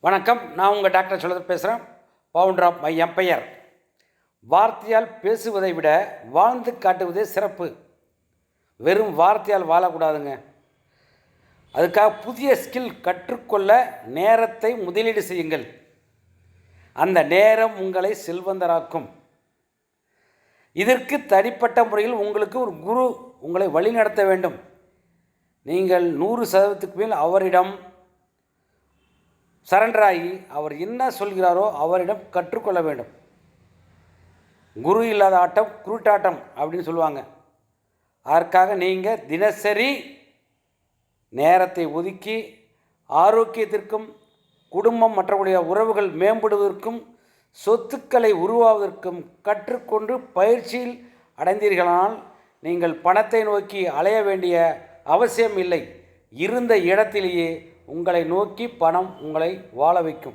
வணக்கம். நான் உங்கள் டாக்டர் சுலதர் பேசுகிறேன். Founder of my empire. வார்த்தையால் பேசுவதை விட வாழ்ந்து காட்டுவதே சிறப்பு. வெறும் வார்த்தையால் வாழக்கூடாதுங்க. அதுக்காக புதிய ஸ்கில் கற்றுக்கொள்ள நேரத்தை முதலீடு செய்யுங்கள். அந்த நேரம் உங்களை செல்வந்தராக்கும். இதற்கு தனிப்பட்ட முறையில் உங்களுக்கு ஒரு குரு உங்களை வழிநடத்த வேண்டும். நீங்கள் 100% மேல் அவரிடம் சரண்டராகி அவர் என்ன சொல்கிறாரோ அவரிடம் கற்றுக்கொள்ள வேண்டும். குரு இல்லாத ஆட்டம் குருட்டாட்டம் அப்படின்னு சொல்லுவாங்க. அதற்காக நீங்கள் தினசரி நேரத்தை ஒதுக்கி ஆரோக்கியத்திற்கும் குடும்பம் மற்றவருடைய உறவுகள் மேம்படுவதற்கும் சொத்துக்களை உருவாவதற்கும் கற்றுக்கொண்டு பயிற்சியில் அடைந்தீர்களானால் நீங்கள் பணத்தை நோக்கி அலைய வேண்டிய அவசியம் இல்லை. இருந்த இடத்திலேயே உங்களை நோக்கி பணம் உங்களை வாழ வைக்கும்.